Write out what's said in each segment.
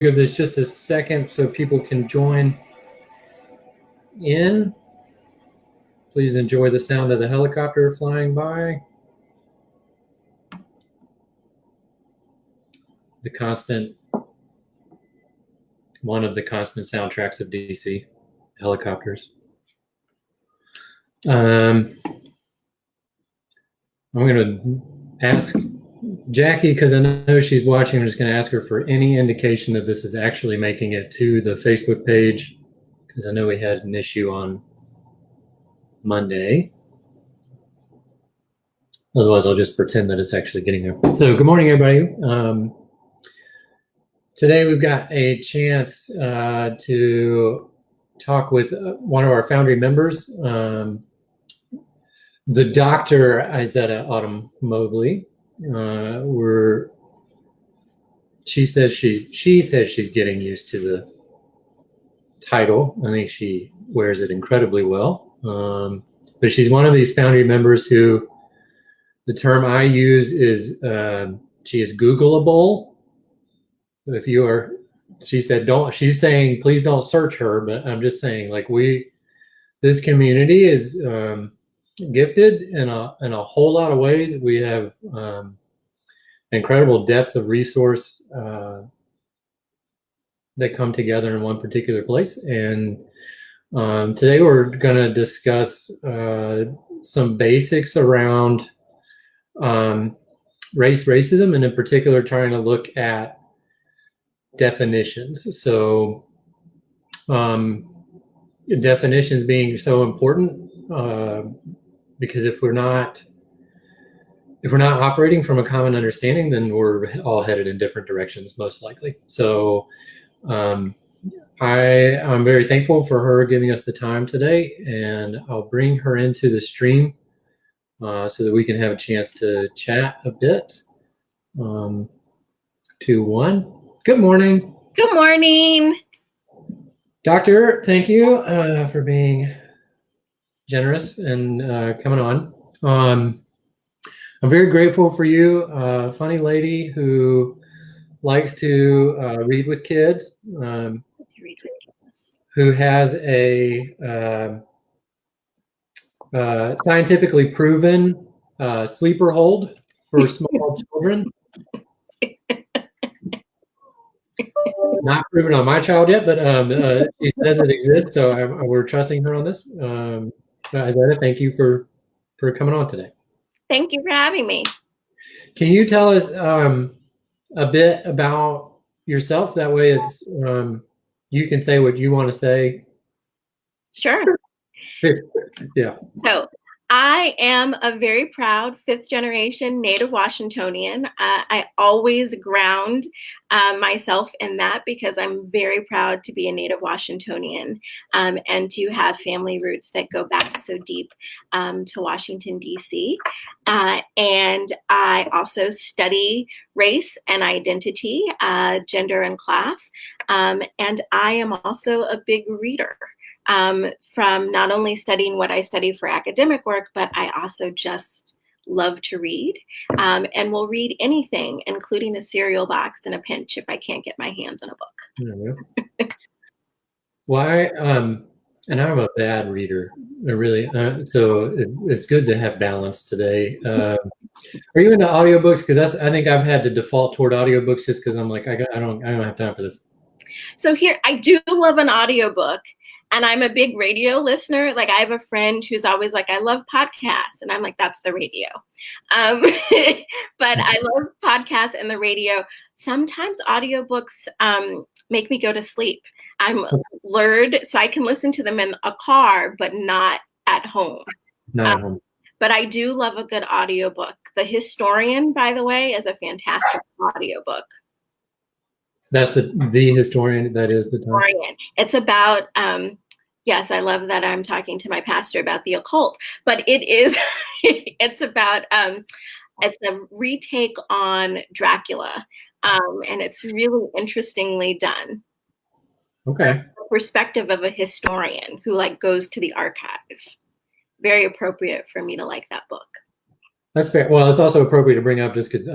give this just a second so people can join in. Please enjoy the sound of the helicopter flying by. One of the constant soundtracks of DC, helicopters. I'm going to ask Jackie, because I know she's watching, I'm just going to ask her for any indication that this is actually making it to the Facebook page, because I know we had an issue on Monday. Otherwise, I'll just pretend that it's actually getting there. So good morning, everybody. Today, we've got a chance to talk with one of our Foundry members, the Dr. Izetta Autumn Mobley. She says she's getting used to the title. I think she wears it incredibly well. But she's one of these Foundry members who, the term I use is she is Googleable. If you are, she said, she's saying, please don't search her, but I'm just saying, like, this community is gifted in a whole lot of ways. We have incredible depth of resource that come together in one particular place. And today we're going to discuss some basics around racism, and in particular trying to look at definitions. So definitions being so important because if we're not operating from a common understanding, then we're all headed in different directions, most likely. So I'm very thankful for her giving us the time today, and I'll bring her into the stream so that we can have a chance to chat a bit. 2, 1. Good morning. Good morning. Doctor, thank you for being generous and coming on. I'm very grateful for you, funny lady who likes to read with kids, who has a scientifically proven sleeper hold for small children. Not proven on my child yet, but she says it exists, so we're trusting her on this. Izetta, thank you for coming on today. Thank you for having me. Can you tell us a bit about yourself? That way it's you can say what you want to say. Sure. Yeah. So I am a very proud 5th generation Native Washingtonian. I always ground myself in that because I'm very proud to be a Native Washingtonian and to have family roots that go back so deep to Washington, D.C. And I also study race and identity, gender and class. And I am also a big reader. From not only studying what I study for academic work, but I also just love to read and will read anything, including a cereal box in a pinch if I can't get my hands on a book. Why? And I'm a bad reader, really. So it's good to have balance today. Are you into audiobooks? Because I think I've had to default toward audiobooks just because I'm like, I don't have time for this. So here, I do love an audiobook. And I'm a big radio listener. Like, I have a friend who's always like, I love podcasts. And I'm like, that's the radio. But I love podcasts and the radio. Sometimes audiobooks make me go to sleep. I'm lured, so I can listen to them in a car, but not at home. Not at home. But I do love a good audiobook. The Historian, by the way, is a fantastic audiobook. That's the Historian. That is the Historian. It's about, yes, I love that I'm talking to my pastor about the occult, but it's about, it's a retake on Dracula, and it's really interestingly done. Okay. From the perspective of a historian who goes to the archive. Very appropriate for me to like that book. That's fair. Well, it's also appropriate to bring up just because,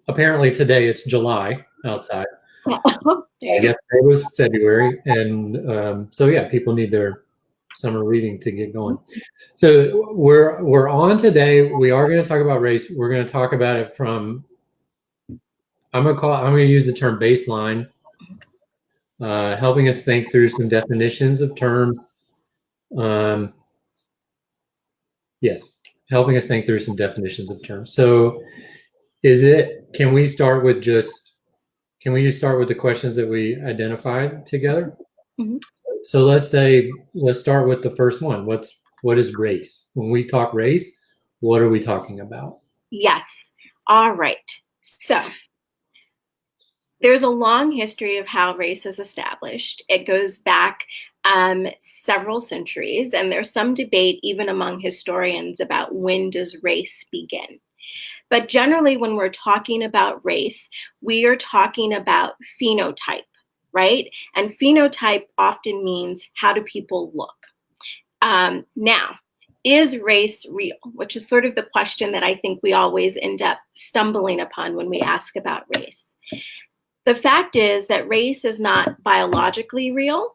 apparently today it's July outside. I guess it was February, and so yeah, people need their summer reading to get going. So we're on today. We are going to talk about race. We're going to talk about it from. I'm going to use the term baseline, helping us think through some definitions of terms. Yes, helping us think through some definitions of terms. So, can we just start with the questions that we identified together? Mm-hmm. So let's start with the first one. What is race? When we talk race, what are we talking about? Yes. All right. So there's a long history of how race is established. It goes back several centuries, and there's some debate even among historians about when does race begin. But generally, when we're talking about race, we are talking about phenotype, right? And phenotype often means how do people look? Now, is race real? Which is sort of the question that I think we always end up stumbling upon when we ask about race. The fact is that race is not biologically real.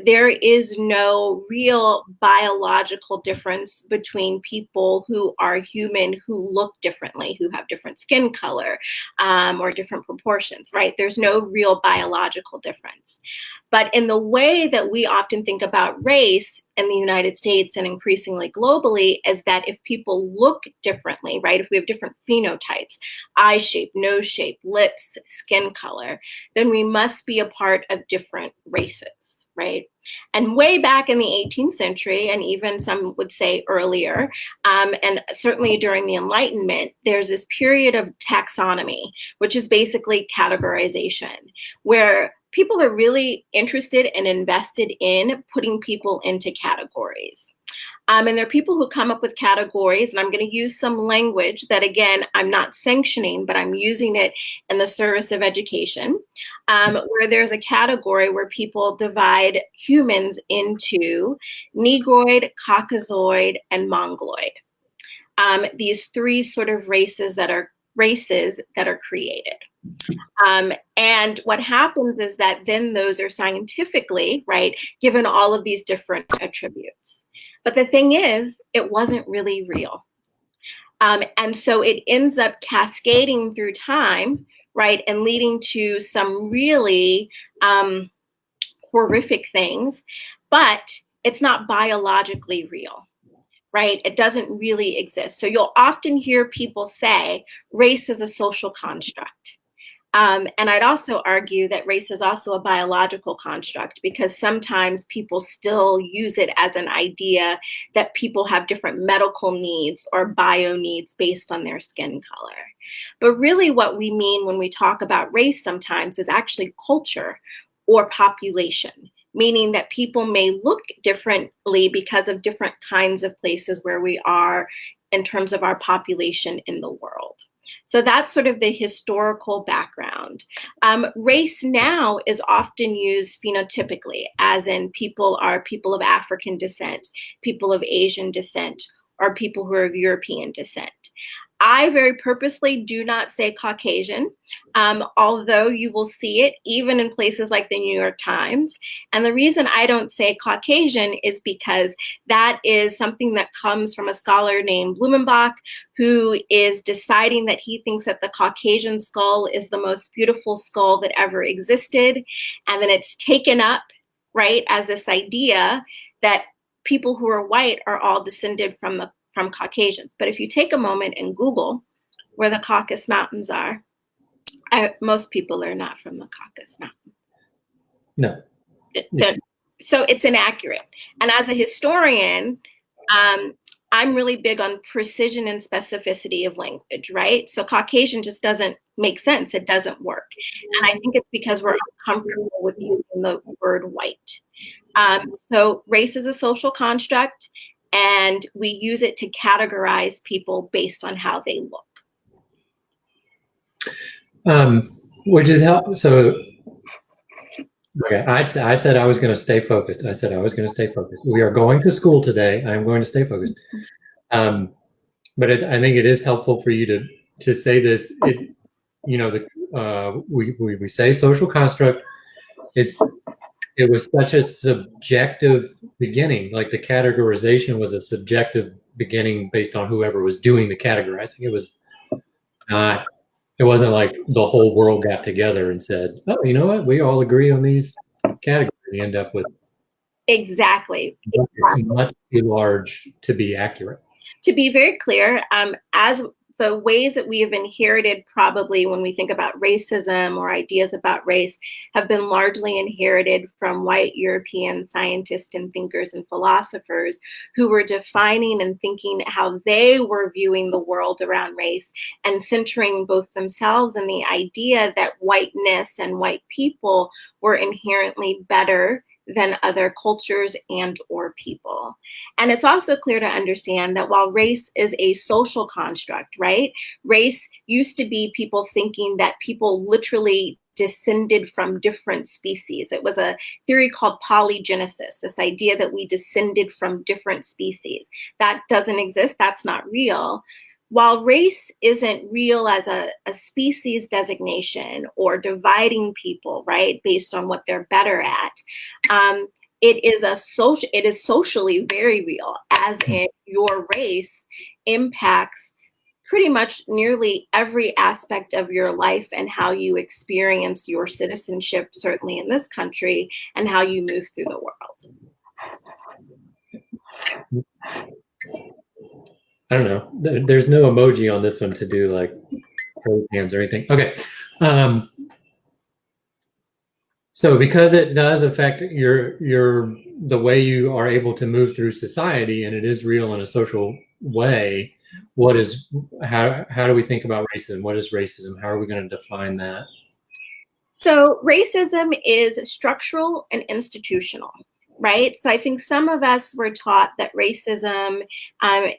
There is no real biological difference between people who are human who look differently, who have different skin color or different proportions, right? There's no real biological difference. But in the way that we often think about race in the United States and increasingly globally is that if people look differently, right? If we have different phenotypes, eye shape, nose shape, lips, skin color, then we must be a part of different races. Right. And way back in the 18th century, and even some would say earlier, and certainly during the Enlightenment, there's this period of taxonomy, which is basically categorization, where people are really interested and invested in putting people into categories. And there are people who come up with categories, and I'm going to use some language that, again, I'm not sanctioning, but I'm using it in the service of education, where there's a category where people divide humans into Negroid, Caucasoid, and Mongoloid. These three sort of races that are created. And what happens is that then those are scientifically, right, given all of these different attributes. But the thing is, it wasn't really real. And so it ends up cascading through time, right, and leading to some really horrific things, but it's not biologically real, right? It doesn't really exist. So you'll often hear people say race is a social construct. And I'd also argue that race is also a biological construct because sometimes people still use it as an idea that people have different medical needs or bio needs based on their skin color. But really what we mean when we talk about race sometimes is actually culture or population, meaning that people may look differently because of different kinds of places where we are in terms of our population in the world. So that's sort of the historical background. Race now is often used phenotypically, as in people are people of African descent, people of Asian descent, or people who are of European descent. I very purposely do not say Caucasian, although you will see it even in places like the New York Times. And the reason I don't say Caucasian is because that is something that comes from a scholar named Blumenbach, who is deciding that he thinks that the Caucasian skull is the most beautiful skull that ever existed. And then it's taken up, right, as this idea that people who are white are all descended from Caucasians. But if you take a moment and Google where the Caucasus Mountains are, most people are not from the Caucasus Mountains. No. So it's inaccurate. And as a historian, I'm really big on precision and specificity of language, right? So Caucasian just doesn't make sense. It doesn't work. And I think it's because we're uncomfortable with using the word white. So race is a social construct, and we use it to categorize people based on how they look. Which is help. So, okay, I said I was going to stay focused. We are going to school today. I'm going to stay focused. But I think it is helpful for you to say this. you know, we say social construct. It was such a subjective beginning. Like the categorization was a subjective beginning based on whoever was doing the categorizing. It was not. It wasn't like the whole world got together and said, "Oh, you know what? We all agree on these categories." You end up with Exactly. it's much too large to be accurate. To be very clear, as the ways that we have inherited, probably when we think about racism or ideas about race, have been largely inherited from white European scientists and thinkers and philosophers who were defining and thinking how they were viewing the world around race and centering both themselves and the idea that whiteness and white people were inherently better than other cultures and or people. And it's also clear to understand that while race is a social construct, right? Race used to be people thinking that people literally descended from different species. It was a theory called polygenesis, this idea that we descended from different species. That doesn't exist, that's not real. While race isn't real as a species designation or dividing people, right, based on what they're better at, it is socially very real, as in your race impacts pretty much nearly every aspect of your life and how you experience your citizenship, certainly in this country, and how you move through the world. I don't know. There's no emoji on this one to do like hands or anything. Okay. So because it does affect the way you are able to move through society, and it is real in a social way, how do we think about racism? What is racism? How are we going to define that? So racism is structural and institutional, right? So I think some of us were taught that racism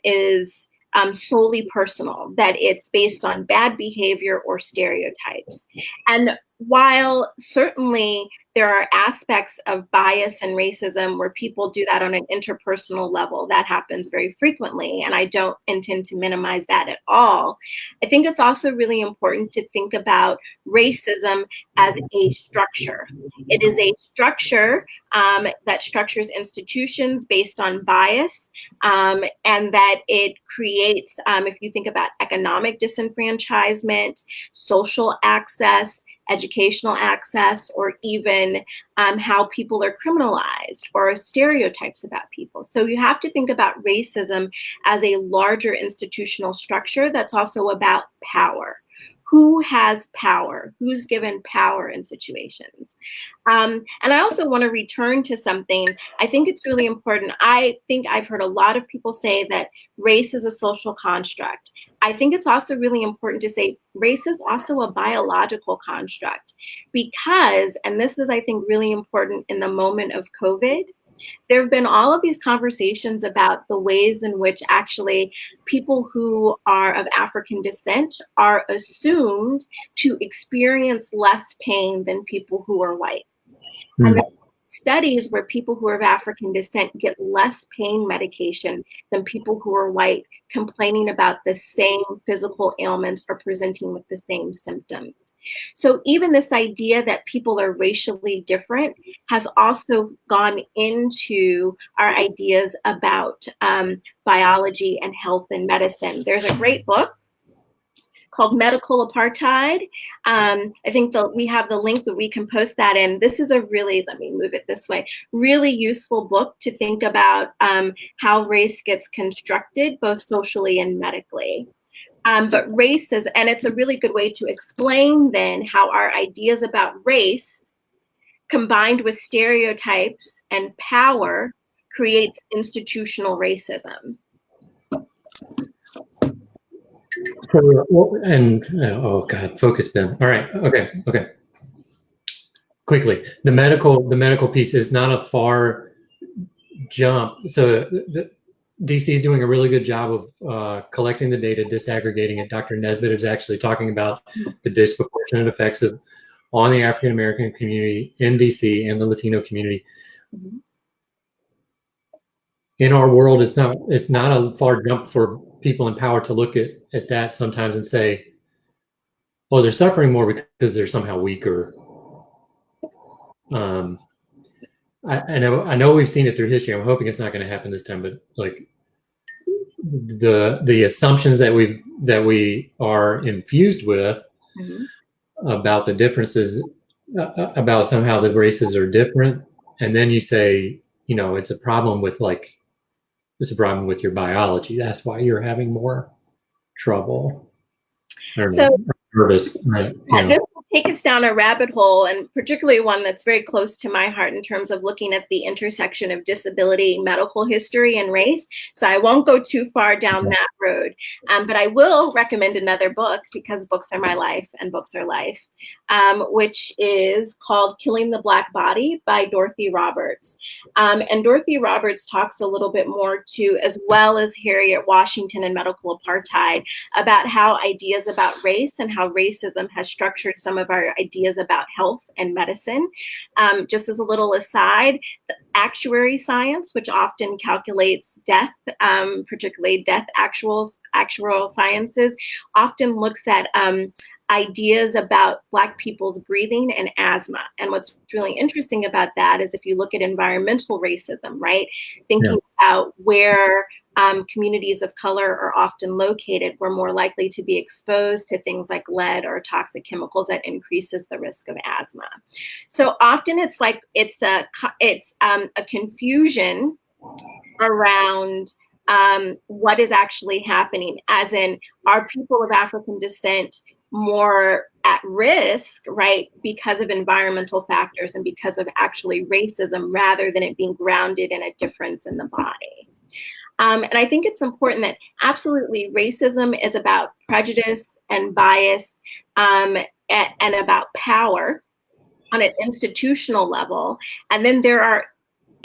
is solely personal, that it's based on bad behavior or stereotypes. And while certainly there are aspects of bias and racism where people do that on an interpersonal level, that happens very frequently, and I don't intend to minimize that at all. I think it's also really important to think about racism as a structure. It is a structure that structures institutions based on bias, and that it creates, if you think about economic disenfranchisement, social access, educational access, or even how people are criminalized or stereotypes about people. So you have to think about racism as a larger institutional structure that's also about power. Who has power? Who's given power in situations? And I also want to return to something. I think it's really important. I think I've heard a lot of people say that race is a social construct. I think it's also really important to say race is also a biological construct because, and this is, I think, really important in the moment of COVID, there have been all of these conversations about the ways in which actually people who are of African descent are assumed to experience less pain than people who are white. Mm. And there are studies where people who are of African descent get less pain medication than people who are white, complaining about the same physical ailments or presenting with the same symptoms. So even this idea that people are racially different has also gone into our ideas about biology and health and medicine. There's a great book called Medical Apartheid. I think we have the link that we can post that in. This is a really, let me move it this way, really useful book to think about how race gets constructed, both socially and medically. But race is, and it's a really good way to explain then how our ideas about race combined with stereotypes and power creates institutional racism. Oh God, focus, Ben. All right, okay. Quickly, the medical piece is not a far jump. So DC is doing a really good job of collecting the data, disaggregating it. Dr. Nesbitt is actually talking about the disproportionate effects on the African American community in DC and the Latino community. Mm-hmm. In our world, it's not a far jump for people in power to look at that sometimes and say, oh, they're suffering more because they're somehow weaker. I know we've seen it through history. I'm hoping it's not going to happen this time, but like the assumptions that we are infused with about the differences, about somehow the races are different, and then you say, it's a problem with your biology. That's why you're having more trouble. So nervous. this will take us down a rabbit hole, and particularly one that's very close to my heart in terms of looking at the intersection of disability, medical history, and race. So I won't go too far down that road, but I will recommend another book, because books are my life and books are life, which is called Killing the Black Body by Dorothy Roberts. And Dorothy Roberts talks a little bit more too, as well as Harriet Washington and medical apartheid, about how ideas about race and how racism has structured some of our ideas about health and medicine. Just as a little aside, the actuary science, which often calculates death, particularly death actual sciences, often looks at ideas about Black people's breathing and asthma. And what's really interesting about that is if you look at environmental racism, right? Thinking about where communities of color are often located, we're more likely to be exposed to things like lead or toxic chemicals that increases the risk of asthma. So often it's a confusion around what is actually happening, as in, are people of African descent more at risk, right, because of environmental factors and because of actually racism, rather than it being grounded in a difference in the body. And I think it's important that absolutely racism is about prejudice and bias and about power on an institutional level. And then there are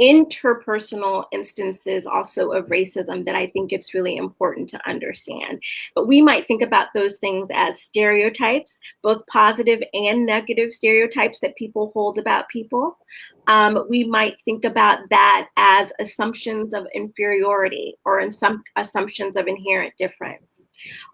interpersonal instances also of racism that I think it's really important to understand. But we might think about those things as stereotypes, both positive and negative stereotypes that people hold about people. We might think about that as assumptions of inferiority or in some assumptions of inherent difference.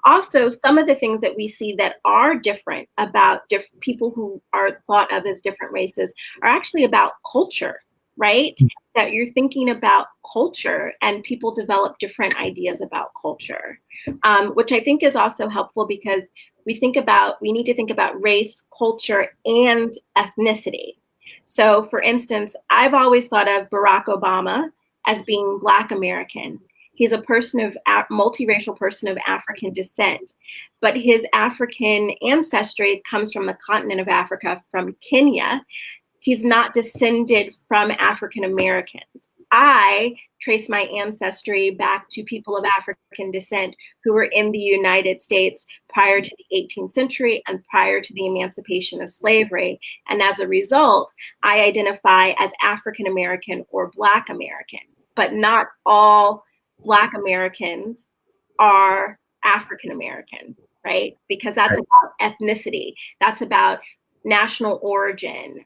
Also, some of the things that we see that are different about people who are thought of as different races are actually about culture, right? That you're thinking about culture and people develop different ideas about culture, which I think is also helpful, because we need to think about race, culture, and ethnicity. So for instance, I've always thought of Barack Obama as being Black American. He's a multiracial person of African descent, but his African ancestry comes from the continent of Africa, from Kenya. He's not descended from African Americans. I trace my ancestry back to people of African descent who were in the United States prior to the 18th century and prior to the emancipation of slavery. And as a result, I identify as African American or Black American, but not all Black Americans are African American, right? Because that's about ethnicity. That's about national origin,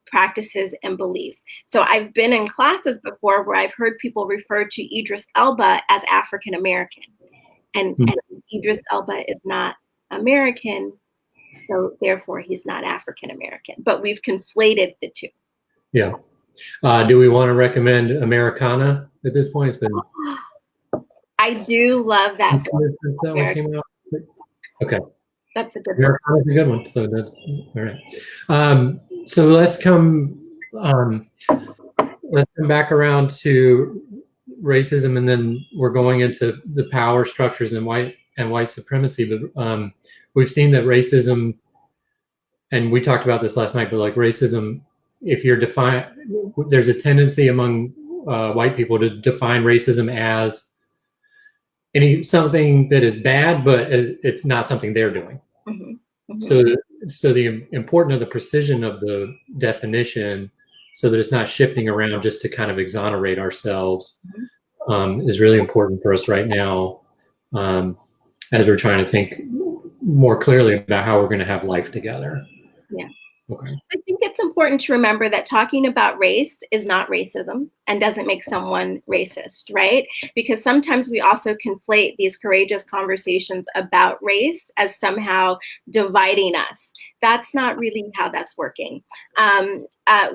practices, and beliefs. So I've been in classes before where I've heard people refer to Idris Elba as African American, and Idris Elba is not American, so therefore he's not African American. But we've conflated the two. Yeah. Do we want to recommend Americana at this point? It's been. I do love that book. Since that one came out. Okay. That's a good one. That's a good one. So that's all right. So let's come back around to racism, and then we're going into the power structures and white supremacy. But we've seen that racism, and we talked about this last night, but like racism, there's a tendency among white people to define racism as something that is bad, but it's not something they're doing. Mm-hmm. Mm-hmm. So the importance of the precision of the definition, so that it's not shifting around just to kind of exonerate ourselves, is really important for us right now, as we're trying to think more clearly about how we're going to have life together. Yeah. Okay. I think it's important to remember that talking about race is not racism and doesn't make someone racist, right? Because sometimes we also conflate these courageous conversations about race as somehow dividing us. That's not really how that's working.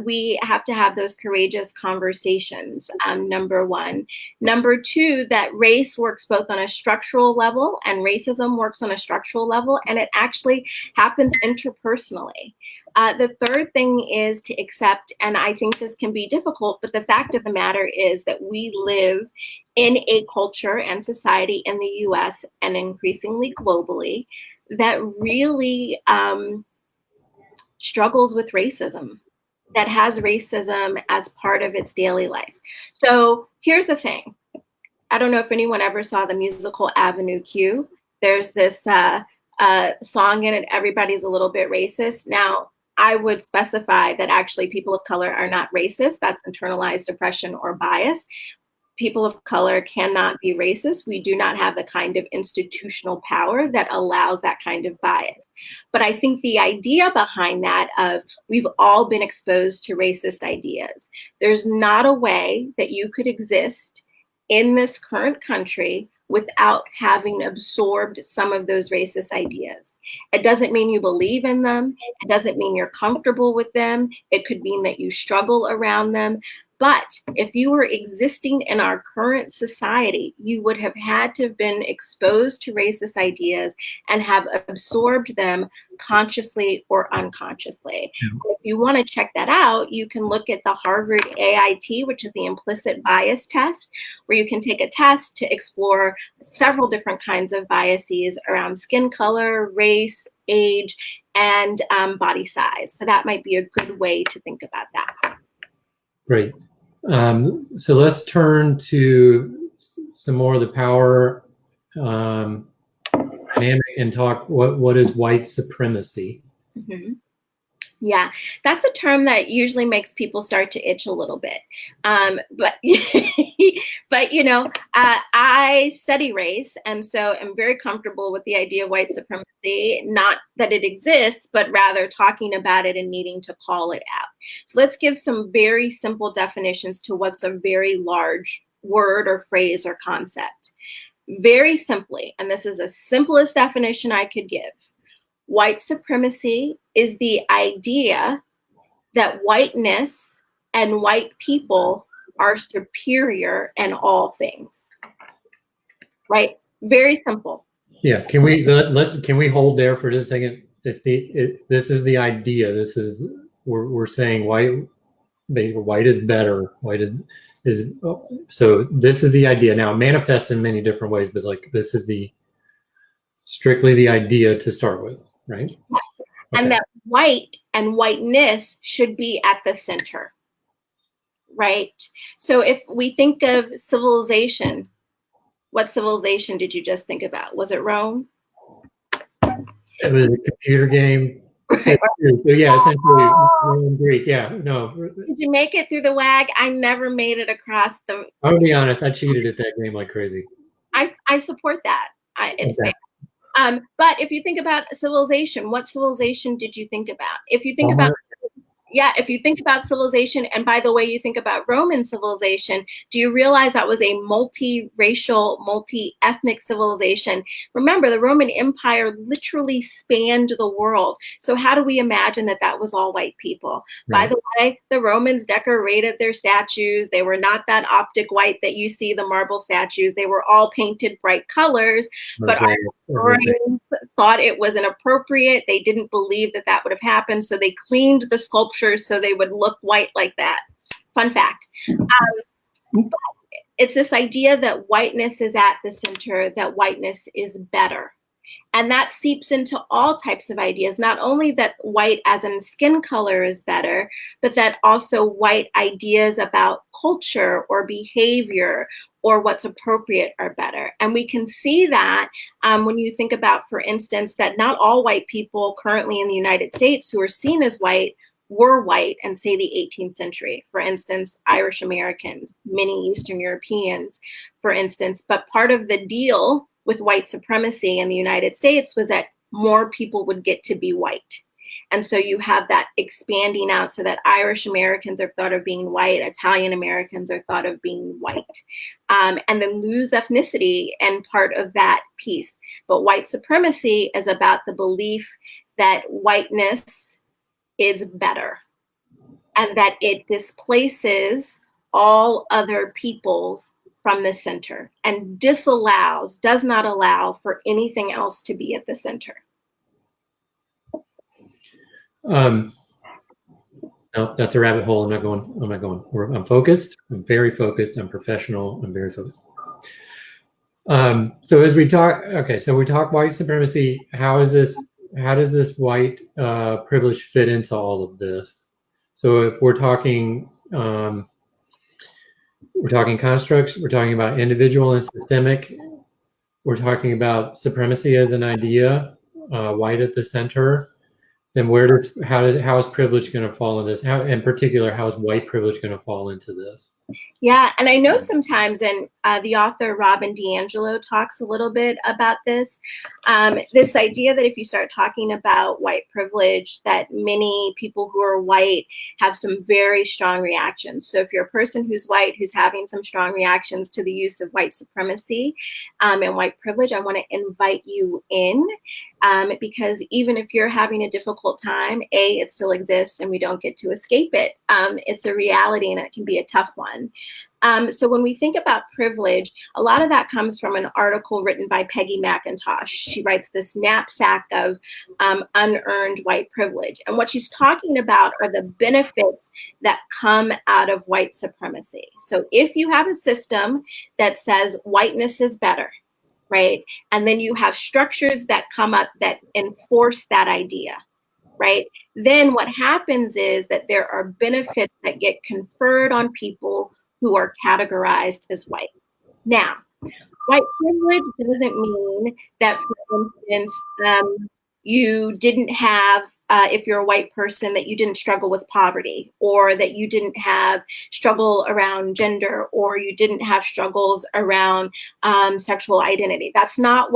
We have to have those courageous conversations, number one. Number two, that race works both on a structural level and racism works on a structural level, and it actually happens interpersonally. The third thing is to accept, and I think this can be difficult, but the fact of the matter is that we live in a culture and society in the US and increasingly globally that really struggles with racism, that has racism as part of its daily life. So here's the thing. I don't know if anyone ever saw the musical Avenue Q. There's this song in it, Everybody's a Little Bit Racist. Now, I would specify that actually people of color are not racist. That's internalized oppression or bias. People of color cannot be racist. We do not have the kind of institutional power that allows that kind of bias. But I think the idea behind that of we've all been exposed to racist ideas. There's not a way that you could exist in this current country without having absorbed some of those racist ideas. It doesn't mean you believe in them. It doesn't mean you're comfortable with them. It could mean that you struggle around them. But if you were existing in our current society, you would have had to have been exposed to racist ideas and have absorbed them consciously or unconsciously. If you want to check that out, you can look at the Harvard AIT, which is the implicit bias test, where you can take a test to explore several different kinds of biases around skin color, race, age, and body size. So that might be a good way to think about that. Great. So let's turn to some more of the power dynamic and talk what is white supremacy. Mm-hmm. Yeah, that's a term that usually makes people start to itch a little bit. But you know, I study race, and so I'm very comfortable with the idea of white supremacy, not that it exists, but rather talking about it and needing to call it out. So let's give some very simple definitions to what's a very large word or phrase or concept. Very simply, and this is the simplest definition I could give. White supremacy is the idea that whiteness and white people are superior in all things. Right? Very simple. Yeah. Can we hold there for just a second? This is the idea. This is we're saying white is better. White is so. This is the idea. Now it manifests in many different ways, but like this is strictly the idea to start with. Right? Yes. Okay. And that white and whiteness should be at the center, right? So if we think of civilization, what civilization did you just think about? Was it Rome? It was a computer game. So yeah, essentially Roman Greek. Yeah, no. Did you make it through the WAG? I never made it across the. I'll be honest, I cheated at that game like crazy. I support that. It's okay. But if you think about civilization, what civilization did you think about? If you think about if you think about civilization, and by the way, you think about Roman civilization, do you realize that was a multi-racial, multi-ethnic civilization? Remember, the Roman Empire literally spanned the world. So how do we imagine that that was all white people? Right. By the way, the Romans decorated their statues. They were not that optic white that you see the marble statues. They were all painted bright colors, but our historians thought it was inappropriate. They didn't believe that that would have happened, so they cleaned the sculptures so they would look white like that. Fun fact. But it's this idea that whiteness is at the center, that whiteness is better. And that seeps into all types of ideas, not only that white as in skin color is better, but that also white ideas about culture or behavior or what's appropriate are better. And we can see that when you think about, for instance, that not all white people currently in the United States who are seen as white were white in, say, the 18th century. For instance, Irish Americans, many Eastern Europeans, for instance. But part of the deal with white supremacy in the United States was that more people would get to be white. And so you have that expanding out so that Irish Americans are thought of being white, Italian Americans are thought of being white, and then lose ethnicity and part of that piece. But white supremacy is about the belief that whiteness is better and that it displaces all other peoples from the center and does not allow for anything else to be at the center. No, that's a rabbit hole. I'm not going. I'm focused. I'm very focused. I'm professional. I'm very focused. So as we talk, okay, so we talk white supremacy. How does this white privilege fit into all of this? So if we're talking constructs, we're talking about individual and systemic, we're talking about supremacy as an idea, white at the center, then how is privilege going to fall in this? How, in particular, how is white privilege going to fall into this? Yeah, and I know sometimes, and the author Robin DiAngelo talks a little bit about this idea that if you start talking about white privilege, that many people who are white have some very strong reactions. So if you're a person who's white, who's having some strong reactions to the use of white supremacy and white privilege, I want to invite you in. Because even if you're having a difficult time, it still exists and we don't get to escape it. It's a reality and it can be a tough one. So when we think about privilege, a lot of that comes from an article written by Peggy McIntosh. She writes this knapsack of unearned white privilege. And what she's talking about are the benefits that come out of white supremacy. So if you have a system that says whiteness is better, right? And then you have structures that come up that enforce that idea, right? Then what happens is that there are benefits that get conferred on people who are categorized as white. Now, white privilege doesn't mean that, for instance, you didn't have, if you're a white person, that you didn't struggle with poverty, or that you didn't have struggle around gender, or you didn't have struggles around sexual identity. That's not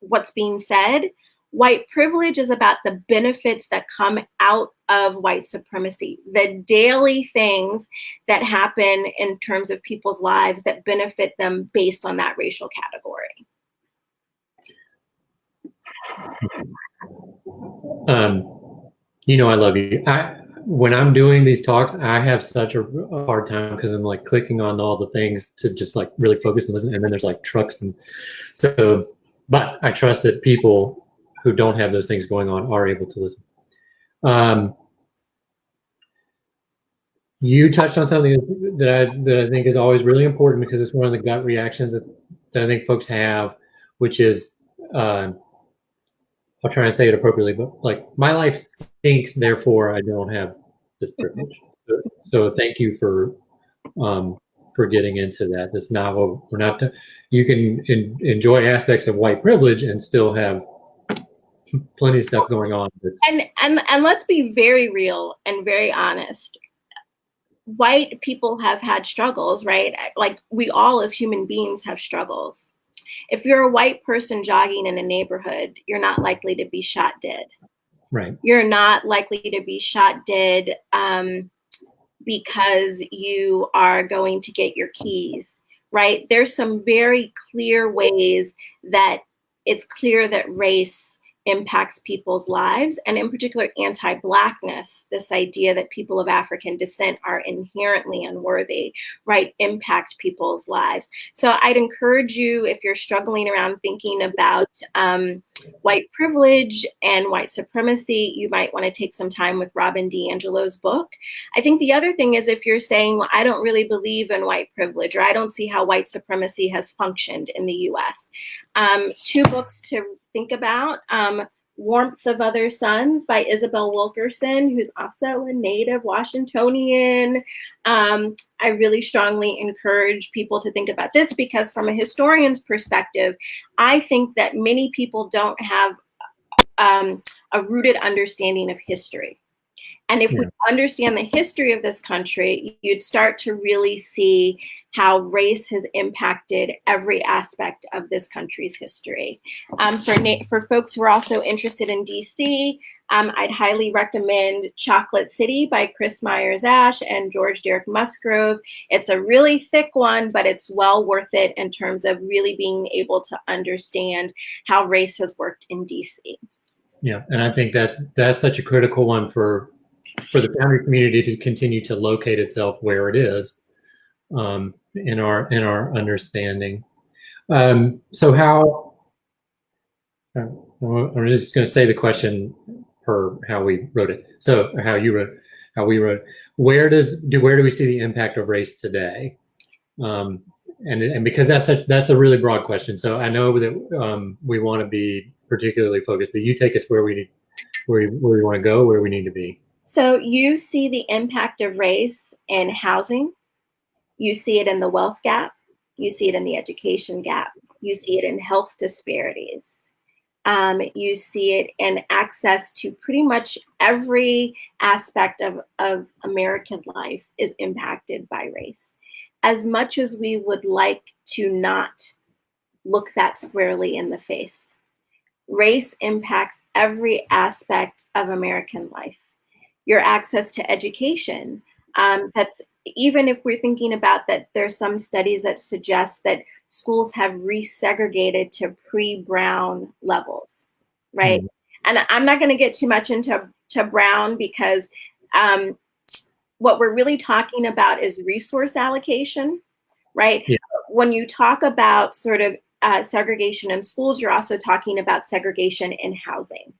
what's being said. White privilege is about the benefits that come out of white supremacy, the daily things that happen in terms of people's lives that benefit them based on that racial category. I love you. When I'm doing these talks, I have such a hard time because I'm like clicking on all the things to just like really focus and listen. And then there's like trucks. And so, but I trust that people who don't have those things going on are able to listen. You touched on something that I think is always really important because it's one of the gut reactions that I think folks have, which is, I'll try to say it appropriately, but like my life stinks, therefore I don't have this privilege. So thank you for getting into that. This novel, you can enjoy aspects of white privilege and still have plenty of stuff going on. And let's be very real and very honest. White people have had struggles, right? Like we all as human beings have struggles. If you're a white person jogging in a neighborhood, you're not likely to be shot dead. Right. You're not likely to be shot dead because you are going to get your keys, right? There's some very clear ways that it's clear that race impacts people's lives, and in particular anti-Blackness, this idea that people of African descent are inherently unworthy, right, impact people's lives. So I'd encourage you, if you're struggling around thinking about white privilege and white supremacy, you might want to take some time with Robin DiAngelo's book. I think the other thing is if you're saying, well, I don't really believe in white privilege, or I don't see how white supremacy has functioned in the US. Two books to think about. Warmth of Other Suns by Isabel Wilkerson, who's also a native Washingtonian. I really strongly encourage people to think about this because from a historian's perspective, I think that many people don't have a rooted understanding of history. And if we Yeah. understand the history of this country, you'd start to really see how race has impacted every aspect of this country's history. For folks who are also interested in DC, I'd highly recommend Chocolate City by Chris Myers Ash and George Derek Musgrove. It's a really thick one, but it's well worth it in terms of really being able to understand how race has worked in DC. Yeah, and I think that that's such a critical one for the foundry community to continue to locate itself where it is in our understanding. So how? I'm just going to say the question per how we wrote it. So how we wrote. Where do we see the impact of race today? And because that's a really broad question. So I know that we want to be particularly focused, but you take us where we want to go, where we need to be. So you see the impact of race in housing. You see it in the wealth gap. You see it in the education gap. You see it in health disparities. You see it in access to pretty much every aspect of American life is impacted by race. As much as we would like to not look that squarely in the face, race impacts every aspect of American life. Your access to education, that's even if we're thinking about that, there's some studies that suggest that schools have resegregated to pre-Brown levels, right? And I'm not going to get too much into Brown because what we're really talking about is resource allocation, right? Yeah. When you talk about sort of segregation in schools, you're also talking about segregation in housing.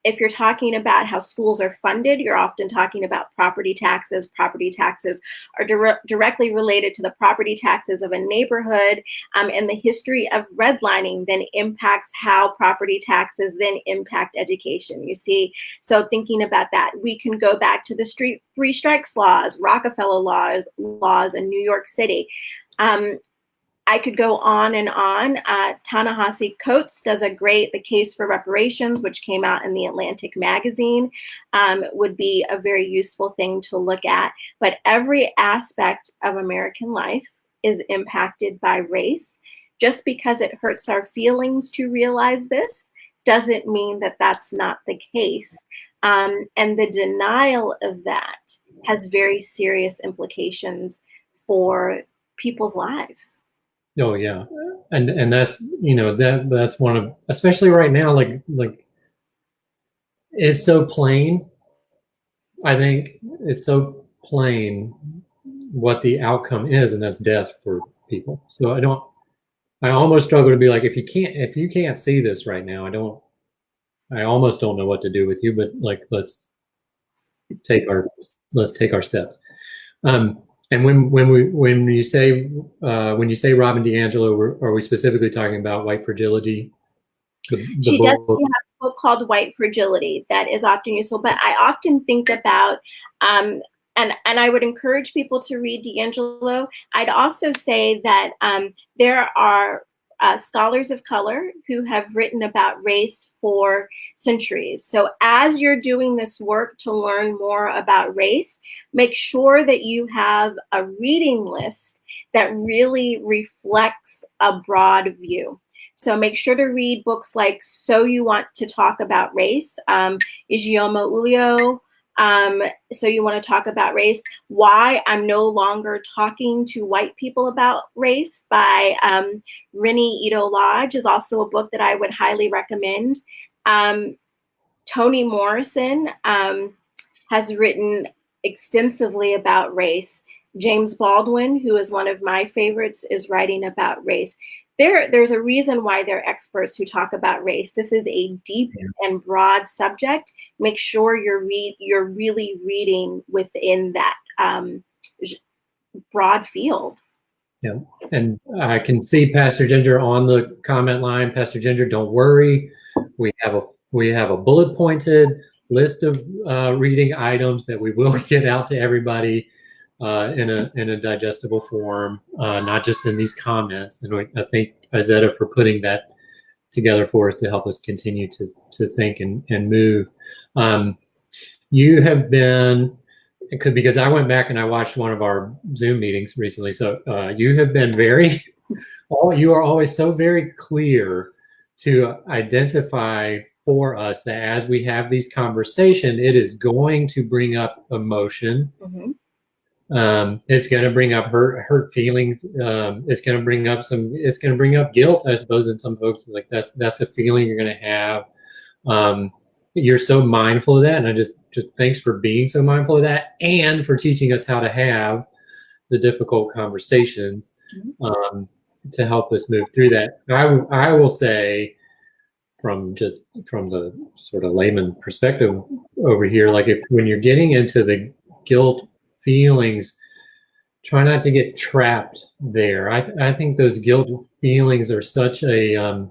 If you're talking about how schools are funded, you're often talking about property taxes. Property taxes are directly related to the property taxes of a neighborhood, and the history of redlining then impacts how property taxes then impact education. You see, so thinking about that, we can go back to the three strikes laws, Rockefeller laws in New York City. I could go on and on. Ta-Nehisi Coates does a great The Case for Reparations, which came out in the Atlantic magazine, would be a very useful thing to look at. But every aspect of American life is impacted by race. Just because it hurts our feelings to realize this doesn't mean that that's not the case. And the denial of that has very serious implications for people's lives. Oh yeah, and that's that's one of, especially right now, like it's so plain. I think it's so plain what the outcome is, and that's death for people. So I almost struggle to be like, if you can't see this right now, I almost don't know what to do with you. But like, let's take our steps. And when you say Robin DiAngelo, are we specifically talking about white fragility? She does have a book called White Fragility that is often useful, but I often think about and I would encourage people to read DiAngelo. I'd also say that there are scholars of color who have written about race for centuries. So as you're doing this work to learn more about race, make sure that you have a reading list that really reflects a broad view. So make sure to read books like So You Want to Talk About Race, Ijeoma Uyo, So You Want to Talk About Race, Why I'm No Longer Talking to White People About Race by Rini Ito Lodge is also a book that I would highly recommend. Toni Morrison has written extensively about race. James Baldwin, who is one of my favorites, is writing about race. There's a reason why they're experts who talk about race. This is a deep and broad subject. Make sure you're really reading within that broad field. Yeah, and I can see Pastor Ginger on the comment line. Pastor Ginger, don't worry. We have a bullet pointed list of reading items that we will get out to everybody in a digestible form, not just in these comments. And I thank Izetta for putting that together for us to help us continue to think and move. You have been, because I went back and I watched one of our Zoom meetings recently. So you have been you are always so very clear to identify for us that as we have these conversations, it is going to bring up emotion. Mm-hmm. It's going to bring up hurt feelings. It's going to bring up it's going to bring up guilt, I suppose, in some folks. Like that's a feeling you're going to have. You're so mindful of that, and I just thanks for being so mindful of that, and for teaching us how to have the difficult conversations to help us move through that. I will say, from the sort of layman perspective over here, like when you're getting into the guilt feelings, try not to get trapped there. I think those guilt feelings are such a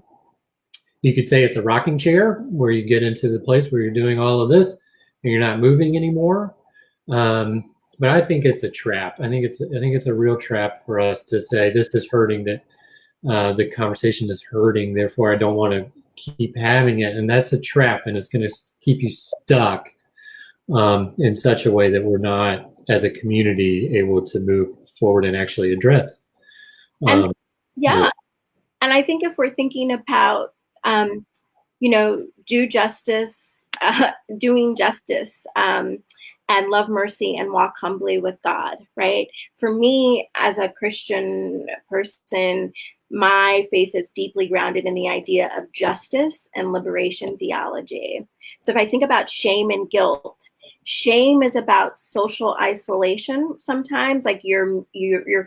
you could say it's a rocking chair where you get into the place where you're doing all of this and you're not moving anymore. But I think it's a trap. I think it's a real trap for us to say this is hurting, that the conversation is hurting, therefore I don't want to keep having it. And that's a trap, and it's going to keep you stuck in such a way that we're not, as a community, able to move forward and actually address. And I think if we're thinking about do justice, doing justice, and love mercy and walk humbly with God, right? For me, as a Christian person, my faith is deeply grounded in the idea of justice and liberation theology. So if I think about shame and guilt, shame is about social isolation sometimes, like you're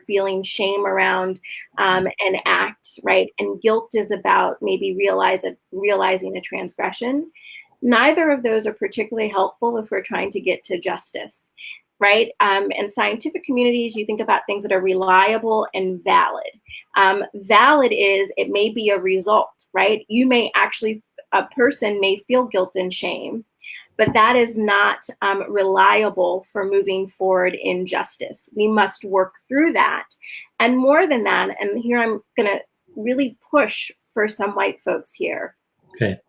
feeling shame around an act, right? And guilt is about maybe realizing a transgression. Neither of those are particularly helpful if we're trying to get to justice, right? In scientific communities, you think about things that are reliable and valid. Valid is, it may be a result, right? A person may feel guilt and shame, but that is not reliable for moving forward in justice. We must work through that. And more than that, and here I'm going to really push for some white folks here. Okay.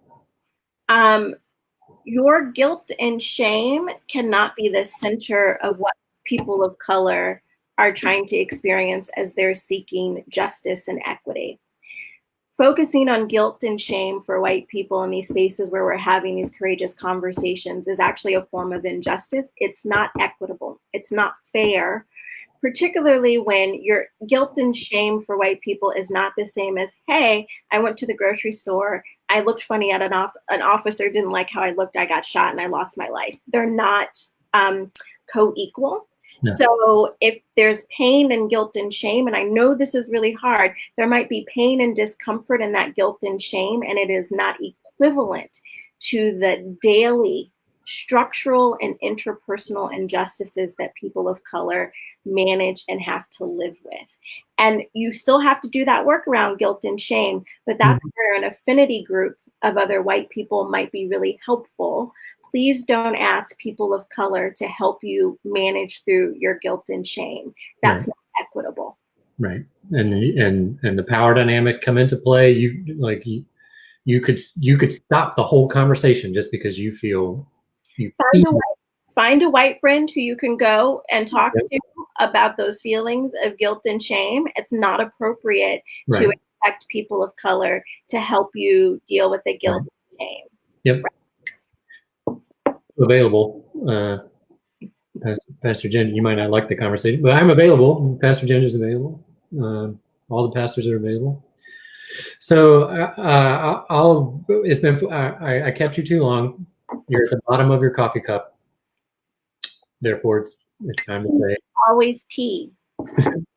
Your guilt and shame cannot be the center of what people of color are trying to experience as they're seeking justice and equity. Focusing on guilt and shame for white people in these spaces where we're having these courageous conversations is actually a form of injustice. It's not equitable. It's not fair, particularly when your guilt and shame for white people is not the same as, hey, I went to the grocery store, I looked funny at an officer didn't like how I looked, I got shot and I lost my life. They're not co-equal. No. So if there's pain and guilt and shame, and I know this is really hard, there might be pain and discomfort in that guilt and shame, and it is not equivalent to the daily structural and interpersonal injustices that people of color manage and have to live with. And you still have to do that work around guilt and shame, but that's where an affinity group of other white people might be really helpful. Please don't ask people of color to help you manage through your guilt and shame. That's not equitable. Right. And the power dynamic come into play. You could stop the whole conversation just because you feel Find a white friend who you can go and talk to about those feelings of guilt and shame. It's not appropriate to expect people of color to help you deal with the guilt and shame. Yep. Available. Pastor Jen, you might not like the conversation, but I'm available. Pastor Jen is available. All the pastors are available. So I kept you too long. You're at the bottom of your coffee cup. Therefore, it's time to say. Always tea.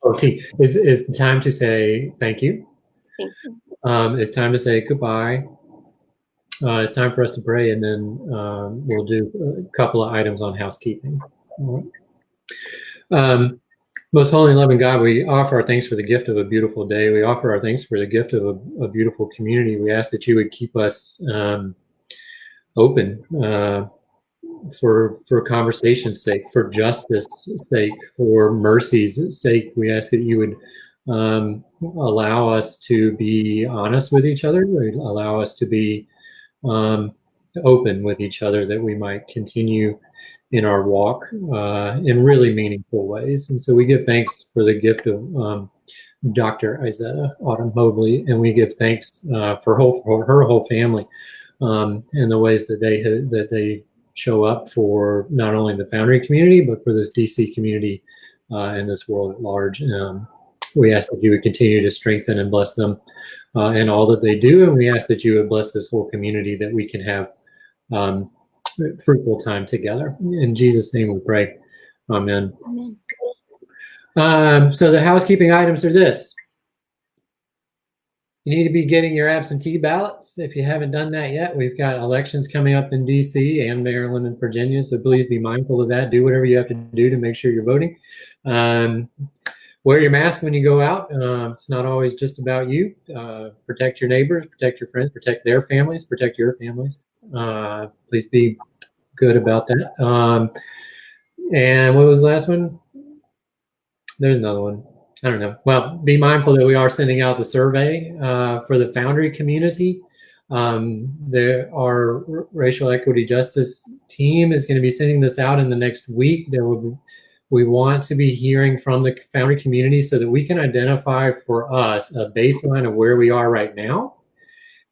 Oh, tea. It's time to say thank you. Thank you. It's time to say goodbye. It's time for us to pray, and then we'll do a couple of items on housekeeping. All right. Most holy and loving God, we offer our thanks for the gift of a beautiful day. We offer our thanks for the gift of a beautiful community. We ask that you would keep us open for conversation's sake, for justice sake, for mercy's sake. We ask that you would allow us to be honest with each other, allow us to be open with each other, that we might continue in our walk in really meaningful ways. And so we give thanks for the gift of Dr. Izetta Autumn Mobley, and we give thanks for her whole family and the ways that they show up for not only the Foundry community, but for this DC community and this world at large. We ask that you would continue to strengthen and bless them in all that they do, and we ask that you would bless this whole community, that we can have fruitful time together. In Jesus' name we pray. Amen. Amen. So the housekeeping items are this. You need to be getting your absentee ballots if you haven't done that yet. We've got elections coming up in DC and Maryland and Virginia, so please be mindful of that. Do whatever you have to do to make sure you're voting. Wear your mask when you go out. It's not always just about you. Protect your neighbors, protect your friends, protect their families, protect your families. Please be good about that. And what was the last one? There's another one. I don't know. Well, be mindful that we are sending out the survey for the Foundry community. Our racial equity justice team is going to be sending this out in the next week. We want to be hearing from the Foundry community so that we can identify for us a baseline of where we are right now,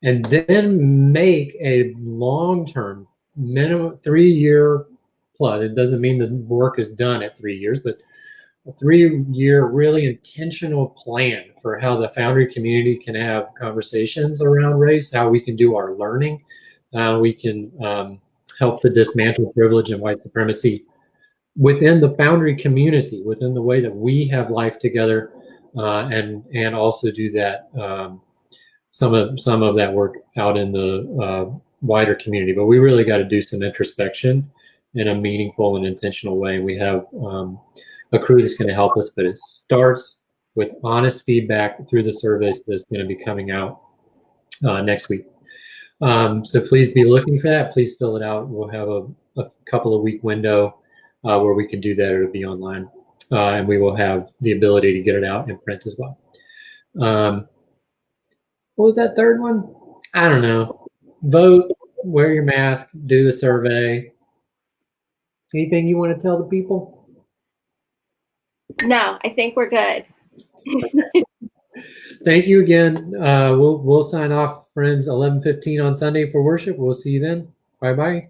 and then make a long-term minimum 3-year plus. It doesn't mean the work is done at 3 years, but a 3-year really intentional plan for how the Foundry community can have conversations around race, how we can do our learning, how we can help to dismantle privilege and white supremacy within the Foundry community, within the way that we have life together, and also do that some of that work out in the wider community. But we really got to do some introspection in a meaningful and intentional way. We have a crew that's going to help us, but it starts with honest feedback through the surveys that's going to be coming out next week. So please be looking for that. Please fill it out. We'll have a couple of week window where we can do that. It'll be online, and we will have the ability to get it out in print as well. What was that third one? I don't know. Vote, wear your mask, do the survey. Anything you want to tell the people? No, I think we're good. Thank you again. We'll sign off, friends, 11:15 on Sunday for worship. We'll see you then. Bye-bye.